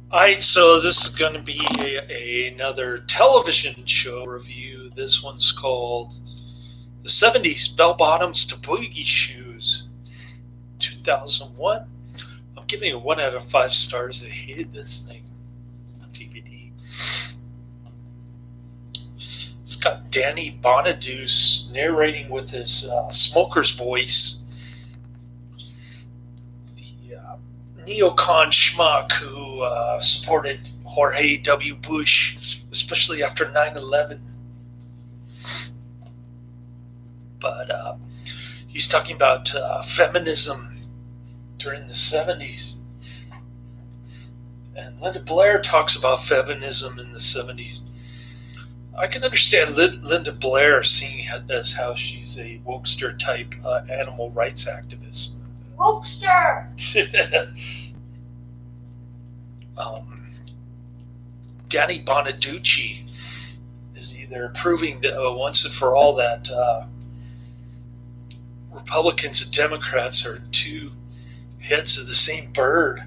Alright, so this is going to be another television show review. This one's called The 70s Bellbottoms to Boogie Shoes, 2001. I'm giving it 1 out of 5 stars. I hated this thing on DVD. It's got Danny Bonaduce narrating with his smoker's voice. Neocon schmuck who supported Jorge W. Bush, especially after 9/11. But he's talking about feminism during the 70s. And Linda Blair talks about feminism in the 70s. I can understand Linda Blair seeing as how she's a wokester type animal rights activist. Wokester! Danny Bonaduce is either proving that once and for all that Republicans and Democrats are two heads of the same bird,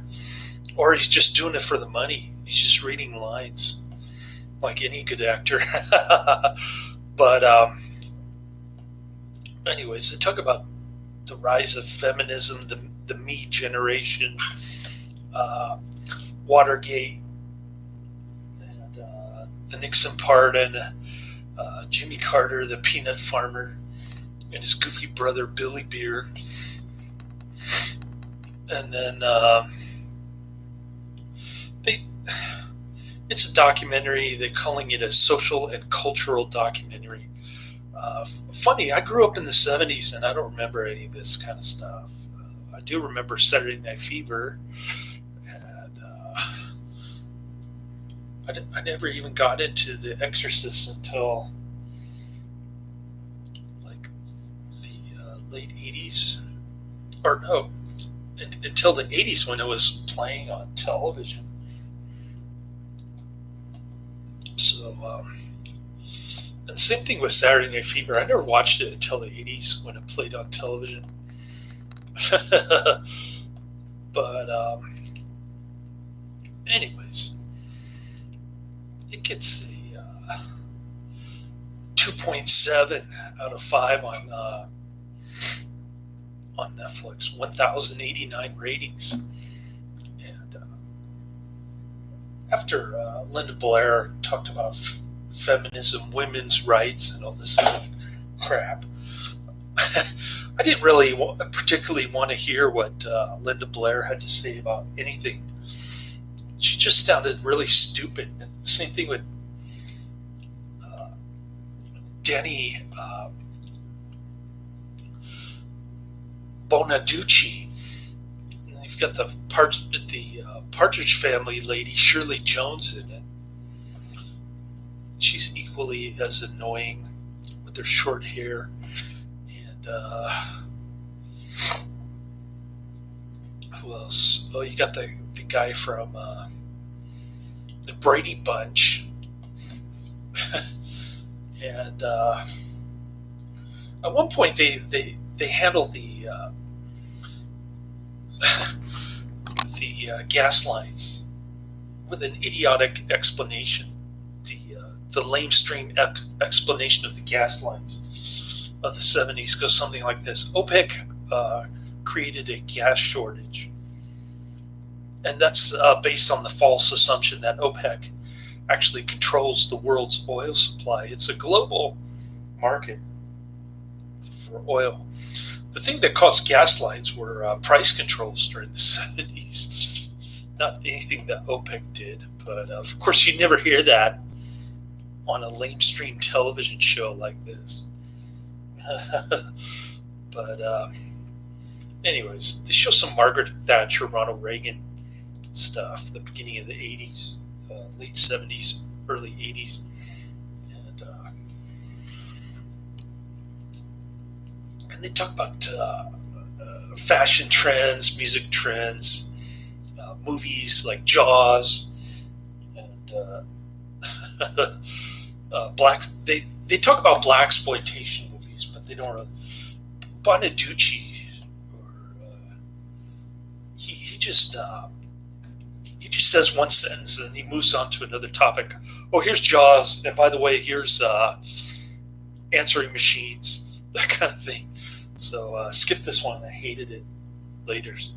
or he's just doing it for the money. He's just reading lines like any good actor. But anyways, they talk about the rise of feminism, the Me generation, Watergate, and the Nixon pardon, Jimmy Carter, the peanut farmer, and his goofy brother Billy Beer. And then it's a documentary. They're calling it a social and cultural documentary. Funny, I grew up in the 70s and I don't remember any of this kind of stuff. I do remember Saturday Night Fever, and I never even got into The Exorcist until like the late 80s, or no, until the 80s when it was playing on television. So, and same thing with Saturday Night Fever. I never watched it until the 80s when it played on television. But anyways, it gets a 2.7 out of 5 on Netflix, 1,089 ratings. And after Linda Blair talked about feminism, women's rights, and all this crap, I didn't really particularly want to hear what Linda Blair had to say about anything. She just sounded really stupid. And same thing with Danny Bonaduce. And you've got the Partridge Family lady, Shirley Jones, in it. She's equally as annoying with her short hair. And who else? Oh, you got the guy from the Brady Bunch. And at one point they handled the gas lines with an idiotic explanation. The lamestream explanation of the gas lines of the 70s goes something like this. OPEC created a gas shortage. And that's based on the false assumption that OPEC actually controls the world's oil supply. It's a global market for oil. The thing that caused gas lines were price controls during the 70s. Not anything that OPEC did. But of course, you never hear that on a lamestream television show like this. But anyways, they show some Margaret Thatcher, Ronald Reagan stuff, the beginning of the 80s, late 70s, early 80s. And they talk about fashion trends, music trends, movies like Jaws, and they talk about blaxploitation movies, but they don't really. Bonaduce, or he just he just says one sentence and then he moves on to another topic. Oh, here's Jaws, and by the way, here's answering machines, that kind of thing. So skip this one. I hated it. Laters.